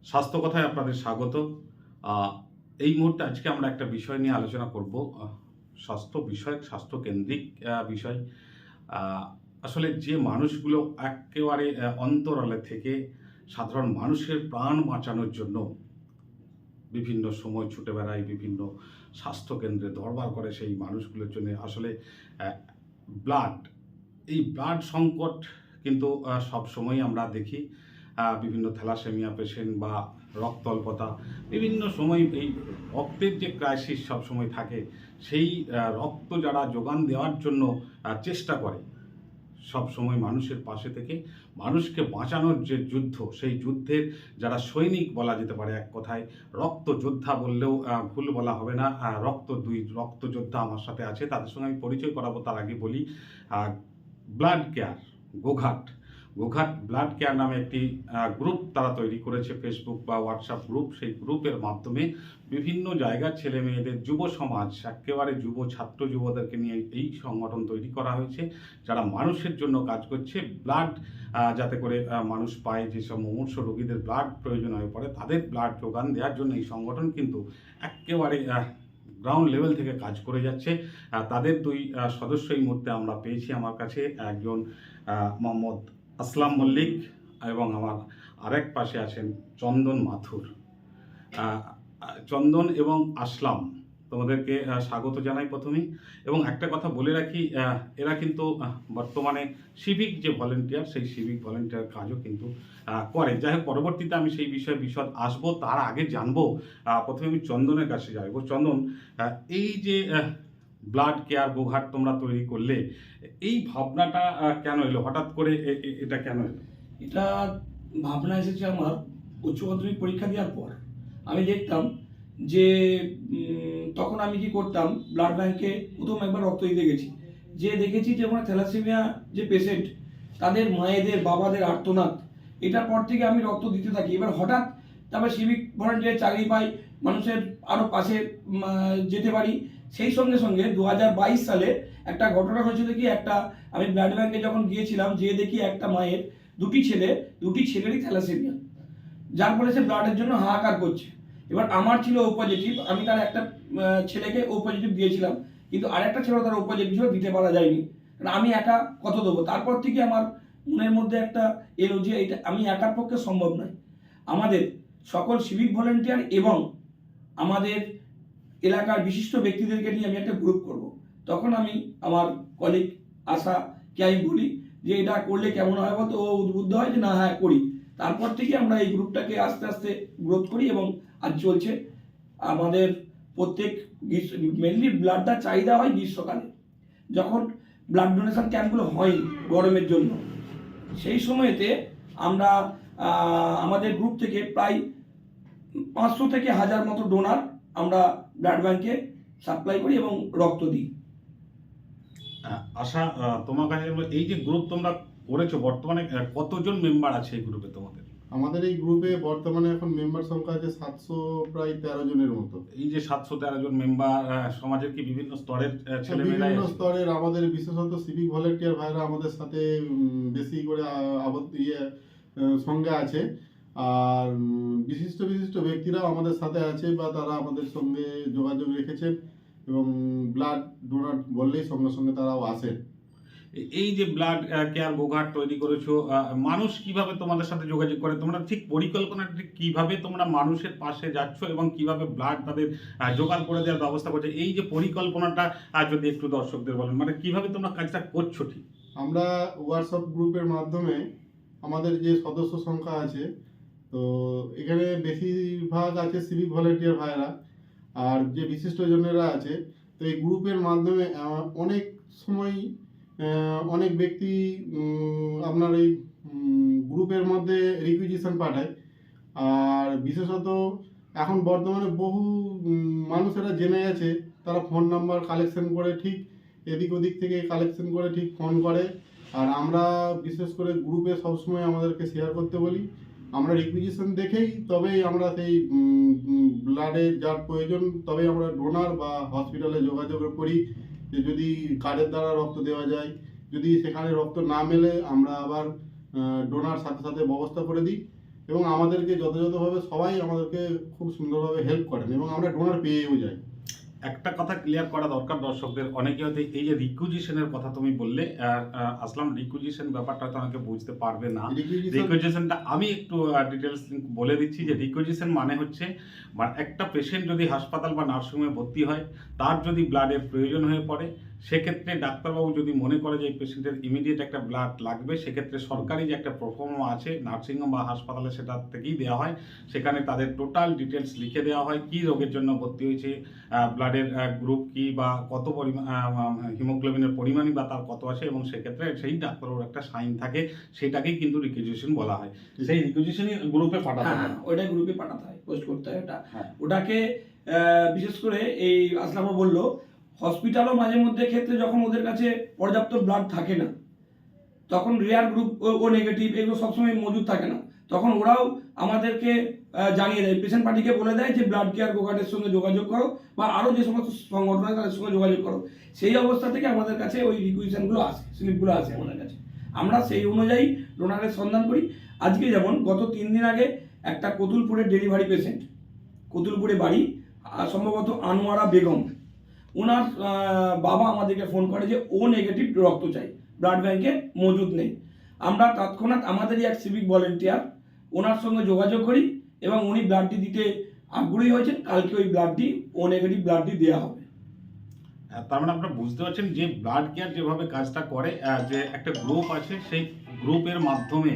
স্বাস্থ্য কথায় আপনাদের স্বাগত। এই মুহূর্তে আজকে আমরা একটা বিষয় নিয়ে আলোচনা করব। স্বাস্থ্য বিষয়ক, স্বাস্থ্যকেন্দ্রিক বিষয়। আ আসলে যে মানুষগুলো এক্কেবারে অন্তরালে থেকে সাধারণ মানুষের প্রাণ বাঁচানোর জন্য বিভিন্ন সময় ছুটে বেড়ায়, বিভিন্ন স্বাস্থ্যকেন্দ্রে দরবার করে সেই মানুষগুলোর জন্যে আসলে অ্যা ব্লাড, এই ব্লাড সংকট কিন্তু সবসময়ই আমরা দেখি। বিভিন্ন থ্যালাসেমিয়া পেশেন্ট বা রক্ত অল্পতা, বিভিন্ন সময় এই রক্তের যে ক্রাইসিস সবসময় থাকে, সেই রক্ত যারা যোগান দেওয়ার জন্য চেষ্টা করে, সবসময় মানুষের পাশে থেকে মানুষকে বাঁচানোর যে যুদ্ধ, সেই যুদ্ধের যারা সৈনিক বলা যেতে পারে এক কথায়, রক্ত যোদ্ধা বললেও ভুল বলা হবে না। দুই রক্তযোদ্ধা আমার সাথে আছে, তাদের সঙ্গে আমি পরিচয় করাবো। তার আগে বলি, a Blood Care, Goghat. Goghat Blood Care নামে একটি গ্রুপ তারা তৈরি করেছে, ফেসবুক বা হোয়াটসঅ্যাপ গ্রুপ। সেই গ্রুপের মাধ্যমে বিভিন্ন জায়গার ছেলে মেয়েদের, যুব সমাজ, এক্কেবারে যুব ছাত্র যুবদেরকে নিয়ে এই সংগঠন তৈরি করা হয়েছে, যারা মানুষের জন্য কাজ করছে। ব্লাড যাতে করে মানুষ পায়, যেসব মুমূর্ষু রোগীদের ব্লাড প্রয়োজন হয়ে পড়ে, তাদের ব্লাড যোগান দেওয়ার জন্য এই সংগঠন কিন্তু এক্কেবারে গ্রাউন্ড লেভেল থেকে কাজ করে যাচ্ছে। তাদের দুই সদস্য এই মুহূর্তে আমরা পেয়েছি আমার কাছে। একজন মোহাম্মদ আসলাম মল্লিক, এবং আমার আরেক পাশে আছেন চন্দন মাথুর। চন্দন এবং আসলাম, তোমাদেরকে স্বাগত জানাই প্রথমেই। এবং একটা কথা বলে রাখি, এরা কিন্তু বর্তমানে সিভিক যে ভলেন্টিয়ার, সেই সিভিক ভলেন্টিয়ার কাজও কিন্তু করে। যাই হোক, পরবর্তীতে আমি সেই বিষয়ে বিশদ আসবো। তার আগে জানবো, প্রথমে আমি চন্দনের কাছে যাইব। চন্দন, এই যে ব্লাড কেয়ার গোঘাট তোমরা তৈরি করলে, এই ভাবনাটা কেন এলো হঠাৎ করে? এটা কেন এলো? এটা ভাবনা এসেছে আমার উচ্চ মাধ্যমিক পরীক্ষা দেওয়ার পর। আমি দেখতাম যে তখন আমি কি করতাম, ব্লাড ব্যাংকে প্রথম একবার রক্ত দিতে গেছি, যে দেখেছি যে ওখানে থ্যালাসেমিয়া যে পেশেন্ট, তাদের মায়েদের বাবাদের আর্তনাদ, এটার পর থেকে আমি রক্ত দিতে থাকি। এবার হঠাৎ তারপর সিভিক ভলান্টিয়ার চাকরি পাই, মানুষের আরও পাশে যেতে পারি। সেই সঙ্গে সঙ্গে 2022 সালে একটা ঘটনা হয়েছিল কি, আমি ব্লাড ব্যাংকে যখন গিয়েছিলাম, যেয়ে দেখি একটা মায়ের দুটি ছেলেরই থ্যালাসেমিয়া, যার ফলে সে ব্লাডের জন্য হাহাকার করছে। এবার আমার ছিল ও পজিটিভ, আমি তার একটা ছেলেকে ও পজিটিভ দিয়েছিলাম, কিন্তু আরেকটা ছেলে তার ও পজিটিভ ছিল, দিতে পারা যায়নি, কারণ আমি একা কত দেবো। তারপর থেকে আমার মনের মধ্যে একটা এলো যে এটা আমি একার পক্ষে সম্ভব নয়, আমাদের সকল সিভিক ভলেন্টিয়ার এবং আমাদের এলাকার বিশিষ্ট ব্যক্তিদেরকে নিয়ে আমি একটা গ্রুপ করব। তখন আমি আমার কলিগ আশাকে আমি বলি যে এটা করলে কেমন হয় বলতো, ও উদ্বুদ্ধ হয় যে না হ্যাঁ করি। তারপর থেকে আমরা এই গ্রুপটাকে আস্তে আস্তে গ্রোথ করি এবং আজ চলছে। আমাদের প্রত্যেক মেনলি ব্লাডটা চাহিদা হয় গ্রীষ্মকালে, যখন ব্লাড ডোনেশন ক্যাম্পগুলো হয় গরমের জন্য। সেই সময়তে আমরা আমাদের গ্রুপ থেকে প্রায় 500 থেকে 1000 মতো ডোনার আমরা ব্লাড ব্যাংকে সাপ্লাই করি এবং রক্ত দিই। আশা, তোমার কাছে এই যে গ্রুপ তোমরা করেছো, বর্তমানে কতজন মেম্বার আছে এই গ্রুপে তোমাদের? আমাদের এই গ্রুপে বর্তমানে এখন মেম্বার সংখ্যা আছে 700, প্রায় 13 জনের মতো। এই যে 713 জন মেম্বার, সমাজের কি বিভিন্ন স্তরের ছেলেমেয়েরা? বিভিন্ন স্তরের, আমাদের বিশেষত সিভিক ভলেন্টিয়ার ভাইরা আমাদের সাথে বেশি করে সঙ্গে আছে। আর বিশিষ্ট বিশিষ্ট ব্যক্তিরাও আমাদের সাথে আছে, বা তারা আমাদের সঙ্গে যোগাযোগ রেখেছেন, এবং ব্লাড ডোনার বললেই সঙ্গে সঙ্গে তারাও আসেন। এই যে ব্লাড কেয়ার গোঘাট তৈরি করেছো, মানুষ কিভাবে তোমাদের সাথে যোগাযোগ করে? তোমরা ঠিক পরিকল্পনাটা ঠিক কিভাবে তোমরা মানুষের পাশে যাচ্ছ এবং কিভাবে ব্লাড তাদের জোগাড় করে দেওয়ার ব্যবস্থা করছো? এই যে পরিকল্পনাটা যদি একটু দর্শকদের বলেন, মানে কিভাবে তোমরা কাজটা করছো ঠিক? আমরা হোয়াটসঅ্যাপ গ্রুপের মাধ্যমে, আমাদের যে সদস্য সংখ্যা আছে, তো এখানে বেশিরভাগ আছে সিভিক ভলেন্টিয়ার ভাইয়েরা, আর যে বিশিষ্ট জনেরা আছে। তো এই গ্রুপের মাধ্যমে অনেক সময় অনেক ব্যক্তি আপনার এই গ্রুপের মধ্যে রিকুইজিশন পাঠায়। আর বিশেষত এখন বর্তমানে বহু মানুষেরা জেনে গেছে, তারা ফোন নাম্বার কালেকশন করে, ঠিক এদিক ওদিক থেকে কালেকশন করে ঠিক ফোন করে। আর আমরা বিশেষ করে গ্রুপে সবসময় আমাদেরকে শেয়ার করতে বলি। আমরা রিকুইজিশন দেখেই তবেই আমরা সেই ব্লাডের যার প্রয়োজন, তবেই আমরা ডোনার বা হসপিটালে যোগাযোগ করি, যে যদি কার্ডের দ্বারা রক্ত দেওয়া যায়। যদি সেখানে রক্ত না মেলে, আমরা আবার ডোনার সাথে সাথে ব্যবস্থা করে দিই। এবং আমাদেরকে যথাযথভাবে সবাই আমাদেরকে খুব সুন্দরভাবে হেল্প করেন এবং আমরা ডোনার পেয়েও যাই। একটা কথা ক্লিয়ার করা দরকার দর্শকদের, অনেকে হয়তো এই যে রিকুইজিশনের কথা তুমি বললে আসলাম, রিকুইজিশন ব্যাপারটা হয়তো অনেকে বুঝতে পারবে না। Requisition- রিকুইজিশনটা আমি একটু ডিটেলস বলে দিচ্ছি যে রিকুইজিশন মানে হচ্ছে একটা পেশেন্ট যদি হাসপাতাল বা নার্সিংহোমে ভর্তি হয়, তার যদি ব্লাডের প্রয়োজন হয়ে পড়ে, সেক্ষেত্রে ডাক্তারবাবু যদি মনে করে যে এই পেশেন্টের ইমিডিয়েট একটা ব্লাড লাগবে, সেক্ষেত্রে সরকারি যে একটা প্রোফর্মা আছে নার্সিংহোম বা হাসপাতালে, সেটা থেকেই দেওয়া হয়। সেখানে তাদের টোটাল ডিটেলস লিখে দেওয়া হয়, কী রোগের জন্য ভর্তি হয়েছে, ব্লাডের গ্রুপ কি বা কত পরিমাণ হিমোগ্লোবিনের পরিমাণই বা তার কত আছে, এবং সেক্ষেত্রে সেই ডাক্তারের একটা সাইন থাকে, সেটাকেই কিন্তু রিকুইজিশন বলা হয়। সেই রিকুইজিশনই গ্রুপে পাঠাতে হ্যাঁ, হয়। ওইটা গ্রুপে পাঠাতে হয়, পোস্ট করতে হয় ওটা। হ্যাঁ। ওটাকে বিশেষ করে এই আসলামও বললো, হসপিটালও মাঝে মধ্যে ক্ষেত্রে যখন ওদের কাছে পর্যাপ্ত ব্লাড থাকে না, তখন রেয়ার গ্রুপ ও নেগেটিভ এগুলো সবসময় মজুদ থাকে না, তখন ওরাও আমাদেরকে জানিয়ে দেয়, পেশেন্ট পার্টিকে বলে দেয় যে ব্লাড কেয়ার গোঘাটের সঙ্গে যোগাযোগ করো বা আরও যে সমস্ত সংগঠন আছে তাদের সঙ্গে যোগাযোগ করো। সেই অবস্থা থেকে আমাদের কাছে ওই রিকুইজিশনগুলো আসে, স্লিপগুলো আসে আমাদের কাছে, আমরা সেই অনুযায়ী ডোনারের সন্ধান করি। আজকে যেমন গত 3 দিন আগে একটা কতুলপুরের ডেলিভারি পেশেন্ট, কতুলপুরে বাড়ি, সম্ভবত আনোয়ারা বেগম, ওনার বাবা আমাদেরকে ফোন করে যে ও নেগেটিভ রক্ত চাই, ব্লাড ব্যাংকে মজুদ নেই। আমরা তৎক্ষণাৎ আমাদেরই এক সিভিক ভলেন্টিয়ার ওনার সঙ্গে যোগাযোগ করি এবং উনি ব্লাডটি দিতে আগ্রহী হয়েছেন। কালকে ওই ব্লাডটি, ও নেগেটিভ ব্লাডটি দেওয়া হবে। তার মানে আপনারা বুঝতে পারছেন যে ব্লাড কেয়ার যেভাবে কাজটা করে, যে একটা গ্রুপ আছে, সেই গ্রুপের মাধ্যমে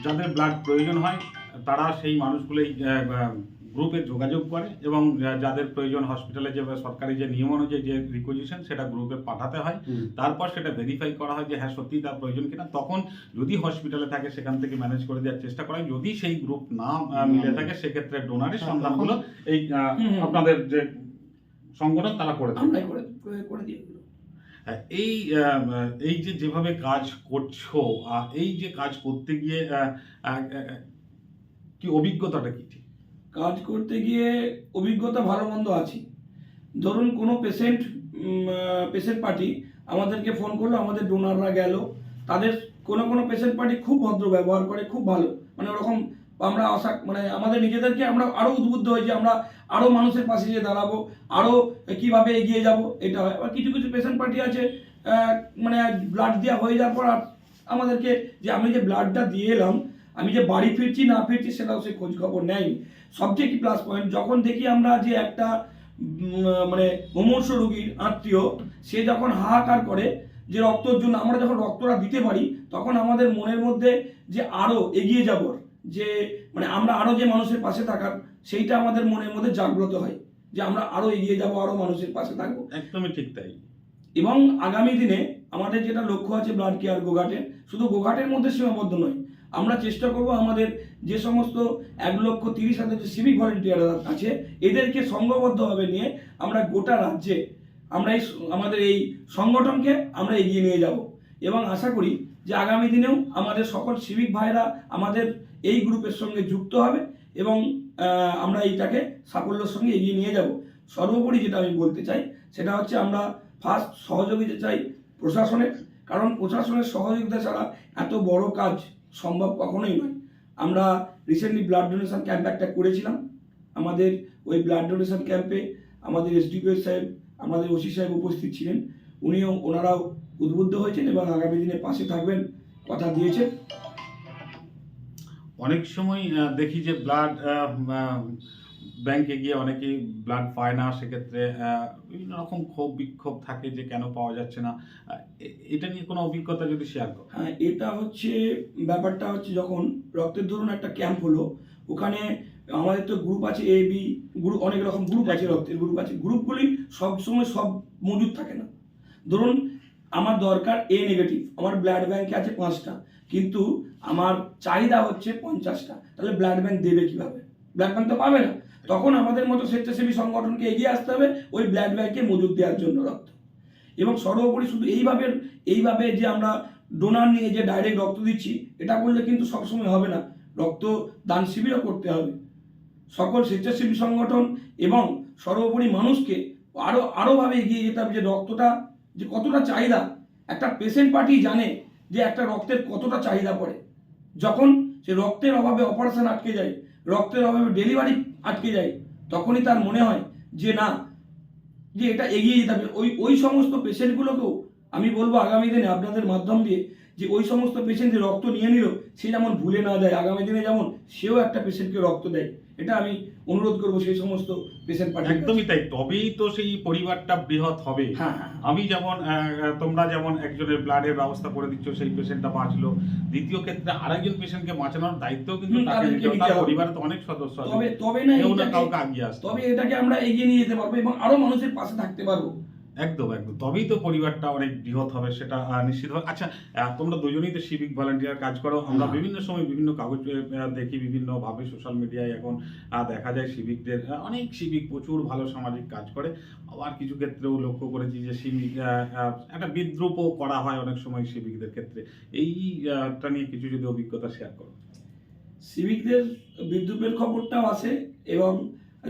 যাদের ব্লাড প্রয়োজন হয় তারা সেই মানুষগুলোই গ্রুপে যোগাযোগ করে, এবং যাদের প্রয়োজন হসপিটালে যে সরকারি যে নিয়ম অনুযায়ী যে রিকুইজিশন, সেটা গ্রুপে পাঠাতে হয়। তারপর সেটা ভেরিফাই করা হয় যে হ্যাঁ সত্যি তার প্রয়োজন কিনা। তখন যদি হসপিটালে থাকে সেখান থেকে ম্যানেজ করে দেওয়ার চেষ্টা করা হয়। যদি সেই গ্রুপ না মিলে থাকে, সেক্ষেত্রে ডোনারের সন্ধানগুলো এই আপনাদের যে সংগঠন তারা করে থাকে। আমরাই করে দিই এগুলো। এই যে যেভাবে কাজ করছো, এই যে কাজ করতে গিয়ে কি অভিজ্ঞতাটা কি? কাজ করতে গিয়ে অভিজ্ঞতা ভালো মন্দ আছে। ধরুন কোনো পেশেন্ট পার্টি আমাদেরকে ফোন করলো, আমাদের ডোনাররা গেল, তাদের কোনো পেশেন্ট পার্টি খুব ভদ্র ব্যবহার করে, খুব ভালো, মানে ওরকম আমরা আশা, মানে আমাদের নিজেদেরকে আমরা আরও উদ্বুদ্ধ হই যে আমরা আরও মানুষের পাশে গিয়ে দাঁড়াবো, আরও কীভাবে এগিয়ে যাব, এটা হয়। আবার কিছু পেশেন্ট পার্টি আছে মানে ব্লাড দেওয়া হয়ে যাওয়ার পর আমাদেরকে, যে আমি যে ব্লাডটা দিয়ে এলাম, আমি যে বাড়ি ফিরছি না ফিরছি সেটাও সে খোঁজ খবর নেয়। সবচেয়ে কি প্লাস পয়েন্ট, যখন দেখি আমরা যে একটা মানে মুমূর্ষ রোগীর আত্মীয়, সে যখন হাহাকার করে যে রক্তর জন্য, আমরা যখন রক্তটা দিতে পারি, তখন আমাদের মনের মধ্যে যে আরও এগিয়ে যাবার, যে মানে আমরা আরও যে মানুষের পাশে থাকার, সেইটা আমাদের মনের মধ্যে জাগ্রত হয় যে আমরা আরও এগিয়ে যাব, আরও মানুষের পাশে থাকবো। একদমই ঠিক তাই। এবং আগামী দিনে আমাদের যেটা লক্ষ্য আছে ব্লাড কেয়ার গোঘাটে, শুধু গোঘাটের মধ্যে সীমাবদ্ধ নয়, আমরা চেষ্টা করব আমাদের যে সমস্ত 1,30,000 যে সিভিক ভলেন্টিয়ার আছে, এদেরকে সংঘবদ্ধভাবে নিয়ে আমরা গোটা রাজ্যে আমরা আমাদের এই সংগঠনকে আমরা এগিয়ে নিয়ে যাব। এবং আশা করি যে আগামী দিনেও আমাদের সকল সিভিক ভাইরা আমাদের এই গ্রুপের সঙ্গে যুক্ত হবে এবং আমরা এইটাকে সাফল্যের সঙ্গে এগিয়ে নিয়ে যাব। সর্বোপরি যেটা আমি বলতে চাই সেটা হচ্ছে, আমরা ফার্স্ট সহযোগিতা চাই প্রশাসনের, কারণ প্রশাসনের সহযোগিতা ছাড়া এত বড় কাজ সম্ভব কখনোই নয়। আমরা রিসেন্টলি ব্লাড ডোনেশন ক্যাম্প একটা করেছিলাম, আমাদের ওই ব্লাড ডোনেশন ক্যাম্পে আমাদের এসডিপিও সাহেব, আমাদের ওসি সাহেব উপস্থিত ছিলেন, ওনারাও উদ্বুদ্ধ হয়েছেন এবং আগামী দিনে পাশে থাকবেন কথা দিয়েছেন। অনেক সময় দেখি যে ব্লাড ব্যাংকে গিয়ে অনেকেই ব্লাড পায় না, সেক্ষেত্রে বিভিন্ন রকম ক্ষোভ বিক্ষোভ থাকে যে কেন পাওয়া যাচ্ছে না। এটা নিয়ে কোনো অভিজ্ঞতা যদি শেয়ার করো। হ্যাঁ, এটা হচ্ছে ব্যাপারটা হচ্ছে, যখন রক্তের ধরুন একটা ক্যাম্প হলো, ওখানে আমাদের তো গ্রুপ আছে, এ বি গ্রুপ, অনেক রকম গ্রুপ আছে, রক্তের গ্রুপ আছে। গ্রুপগুলি সবসময় সব মজুদ থাকে না। ধরুন আমার দরকার এ নেগেটিভ, আমার ব্লাড ব্যাংকে আছে 5টা, কিন্তু আমার চাহিদা হচ্ছে 50টা, তাহলে ব্লাড ব্যাংক দেবে কিভাবে? ব্লাড ব্যাংক তো পাবে না। তখন আমাদের মতো স্বেচ্ছাসেবী সংগঠনকে এগিয়ে আসতে হবে ওই ব্লাড ব্যাংকে মজুদ দেওয়ার জন্য রক্ত। এবং সর্বোপরি শুধু এইভাবে যে আমরা ডোনার নিয়ে যে ডাইরেক্ট রক্ত দিচ্ছি, এটা করলে কিন্তু সবসময় হবে না। রক্ত দান শিবিরও করতে হবে। সকল স্বেচ্ছাসেবী সংগঠন এবং সর্বোপরি মানুষকে আরোভাবে এগিয়ে যেতে হবে, যে রক্তটা যে কতটা চাহিদা, একটা পেশেন্ট পার্টি জানে যে একটা রক্তের কতটা চাহিদা পড়ে। যখন সে রক্তের অভাবে অপারেশন আটকে যায়, রক্তের অভাবে ডেলিভারি আটকে যায়, তখনই তার মনে হয় যে না, যে এটা এগিয়ে যেতে হবে। ওই সমস্ত পেশেন্টগুলোকেও আমি বলবো আগামী দিনে আপনাদের মাধ্যম দিয়ে, যে ওই সমস্ত পেশেন্ট যে রক্ত নিয়ে নিল সে যেমন ভুলে না যায়, আগামী দিনে যেমন সেও একটা পেশেন্টকে রক্ত দেয়, এটা আমি অনুরোধ করবো সেই সমস্ত পেশেন্ট পার্টি। একদমই তাই, তবেই তো সেই পরিবারটা বৃহৎ হবে। হ্যাঁ হ্যাঁ আমি যেমন তোমরা যেমন একজনের ব্লাডের ব্যবস্থা করে দিচ্ছ, সেই পেশেন্টটা বাঁচলো, দ্বিতীয় ক্ষেত্রে আরেকজন পেশেন্টকে বাঁচানোর দায়িত্ব কিন্তু তাকে তাদেরকে নিতে হবে। নিতে তার হবে। পরিবারে তো অনেক সদস্য আছে, তবে না কেউ না এইটাকে- কাউকে আগিয়ে আসতে তবে হবে। এটাকে আমরা এগিয়ে নিয়ে যেতে পারবো এবং আরো মানুষের পাশে থাকতে পারবো। একদম একদম, তবেই তো পরিবারটা অনেক বৃহৎ হবে, সেটা নিশ্চিত হবে। আচ্ছা, তোমরা দুজনেই তো সিভিক ভলান্টিয়ার কাজ করো, আমরা হ্যাঁ। বিভিন্ন সময় বিভিন্ন কাগজে দেখি, বিভিন্ন ভাবে সোশ্যাল মিডিয়ায় এখন দেখা যায় সিভিকদের, অনেক সিভিক প্রচুর ভালো সামাজিক কাজ করে। আবার কিছু ক্ষেত্রেও লক্ষ্য করেছি যে সিভিক একটা বিদ্রুপও করা হয় অনেক সময় সিভিকদের ক্ষেত্রে। এইটা নিয়ে কিছু যদি অভিজ্ঞতা শেয়ার করো। সিভিকদের বিদ্রুপের খবরটাও আসে, এবং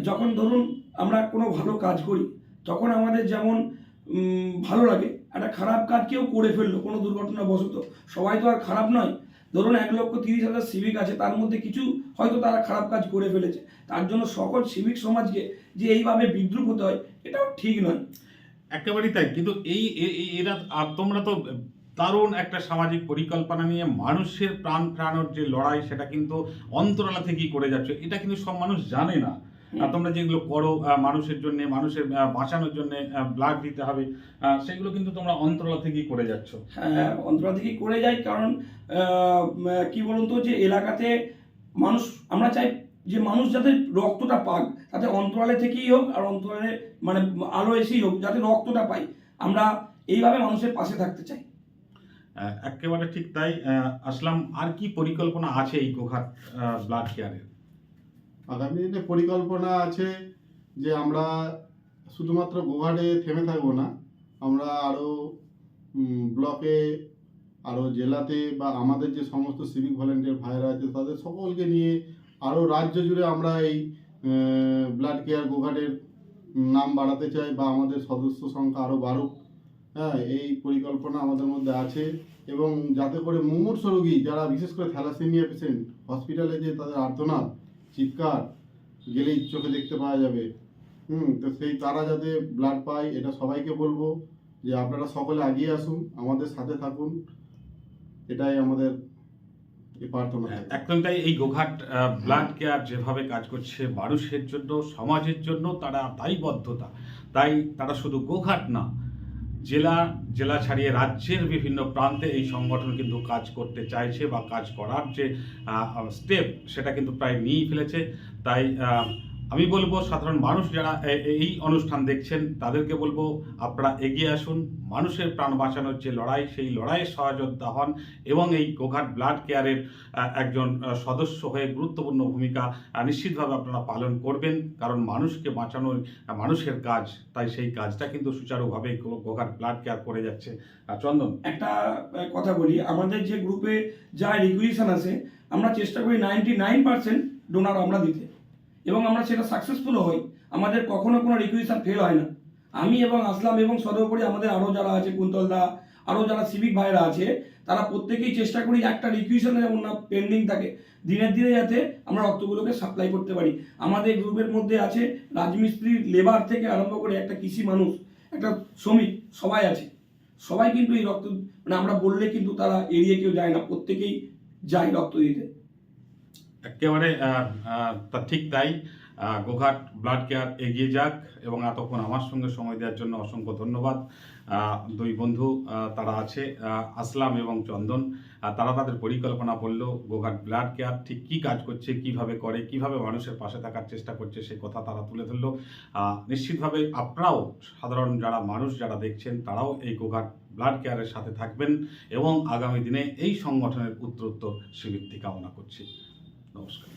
যখন ধরুন আমরা কোনো ভালো কাজ করি তখন আমাদের যেমন ভালো লাগে, একটা খারাপ কাজ কেউ করে ফেললো কোনো দুর্ঘটনাবশত, সবাই তো আর খারাপ নয়। ধরুন 1,30,000 সিভিক আছে, তার মধ্যে কিছু হয়তো তারা খারাপ কাজ করে ফেলেছে, তার জন্য সকল সিভিক সমাজকে যে এইভাবে বিদ্রুপ হতে হয় এটাও ঠিক নয়। একেবারেই তাই, কিন্তু এরা তোমরা তো দারুণ একটা সামাজিক পরিকল্পনা নিয়ে মানুষের প্রাণের যে লড়াই, সেটা কিন্তু অন্তরালা থেকেই করে যাচ্ছে। এটা কিন্তু সব মানুষ জানে না। আর তোমরা যেগুলো করো মানুষের জন্য, মানুষের বাঁচানোর জন্য ব্লাড দিতে হবে, সেগুলো কিন্তু তোমরা অন্তরালা থেকেই করে যাচ্ছ। হ্যাঁ, অন্তরাল থেকেই করে যাই, কারণ কি বলুন তো, যে এলাকাতে মানুষ, আমরা চাই যে মানুষ যাতে রক্তটা পাক, তাতে অন্তরালে থেকেই হোক আর অন্তরালে মানে আলো এসেই হোক, যাতে রক্তটা পাই, আমরা এইভাবে মানুষের পাশে থাকতে চাই। একেবারে ঠিক তাই। আসলাম, আর কি পরিকল্পনা আছে এই গোঘাট ব্লাড কেয়ারের? আগামী দিনে পরিকল্পনা আছে যে আমরা শুধুমাত্র গোঘাটে থেমে থাকবো না, আমরা আরও ব্লকে, আরও জেলাতে, বা আমাদের যে সমস্ত সিভিক ভলেন্টিয়ার ভাইরা আছে তাদের সকলকে নিয়ে আরও রাজ্য জুড়ে আমরা এই ব্লাড কেয়ার গোঘাটের নাম বাড়াতে চাই, বা আমাদের সদস্য সংখ্যা আরও বাড়ুক। হ্যাঁ, এই পরিকল্পনা আমাদের মধ্যে আছে, এবং যাতে করে মুমূর্ষু রোগী যারা, বিশেষ করে থ্যালাসেমিয়া পেশেন্ট, হসপিটালে যে তাদের আর্তনাদ, চিৎকার গেলেই চোখে দেখতে পাওয়া যাবে, তো সেই তারা যাতে ব্লাড পায়, এটা সবাইকে বলবো যে আপনারা সকলে এগিয়ে আসুন, আমাদের সাথে থাকুন, এটাই আমাদের এই প্রার্থনা থাকে। একদম তাই। এই গোঘাট ব্লাড কেয়ার যেভাবে কাজ করছে মানুষের জন্য, সমাজের জন্য, তারা দায়বদ্ধতা, তাই তারা শুধু গোঘাট না, জেলা ছাড়িয়ে রাজ্যের বিভিন্ন প্রান্তে এই সংগঠন কিন্তু কাজ করতে চাইছে, বা কাজ করার যে স্টেপ সেটা কিন্তু প্রায় নিয়েই ফেলেছে। তাই আমি বলবো সাধারণ মানুষ যারা এই অনুষ্ঠান দেখছেন তাদেরকে বলবো আপনারা এগিয়ে আসুন, মানুষের প্রাণ বাঁচানোর যে লড়াই, সেই লড়াইয়ে সহযোদ্ধা হন, এবং এই গোঘাট ব্লাড কেয়ারের একজন সদস্য হয়ে গুরুত্বপূর্ণ ভূমিকা নিশ্চিতভাবে আপনারা পালন করবেন, কারণ মানুষকে বাঁচানো মানুষের কাজ, তাই সেই কাজটা কিন্তু সুচারুভাবে গোঘাট ব্লাড কেয়ার করে যাচ্ছে। চন্দন, একটা কথা বলি, আমাদের যে গ্রুপে যা রিকুইজিশন আছে আমরা চেষ্টা করি 99% ডোনার আমরা দিতে, এবং আমরা সেটা সাকসেসফুলও হই, আমাদের কখনো কোনো রিকুইজিশন ফেল হয় না। আমি এবং আসলাম এবং সর্বোপরি আমাদের আরও যারা আছে, কুন্তলদা, আরও যারা সিভিক ভাইরা আছে, তারা প্রত্যেকেই চেষ্টা করি একটা রিকুইজিশনে যেমন না পেন্ডিং থাকে, দিনের দিনে যাতে আমরা রক্তগুলোকে সাপ্লাই করতে পারি। আমাদের গ্রুপের মধ্যে আছে রাজমিস্ত্রি, লেবার থেকে আরম্ভ করে একটা কৃষি মানুষ, একটা শ্রমিক, সবাই আছে। সবাই কিন্তু এই রক্ত, মানে আমরা বললে কিন্তু তারা এড়িয়ে কেউ যায় না, প্রত্যেকেই যায় রক্ত দিতে। একেবারে তা ঠিক তাই। গোঘাট ব্লাড কেয়ার এগিয়ে যাক, এবং এতক্ষণ আমার সঙ্গে সময় দেওয়ার জন্য অসংখ্য ধন্যবাদ। দুই বন্ধু তারা আছে, আসলাম এবং চন্দন, তারা তাদের পরিকল্পনা বললো, গোঘাট ব্লাড কেয়ার ঠিক কী কাজ করছে, কিভাবে করে, কিভাবে মানুষের পাশে থাকার চেষ্টা করছে, সেই কথা তারা তুলে ধরলো। নিশ্চিতভাবে আপনারাও, সাধারণ যারা মানুষ যারা দেখছেন, তারাও এই গোঘাট ব্লাড কেয়ারের সাথে থাকবেন, এবং আগামী দিনে এই সংগঠনের উত্তরোত্তর শ্রীবৃদ্ধি কামনা করছি। নমস্কার।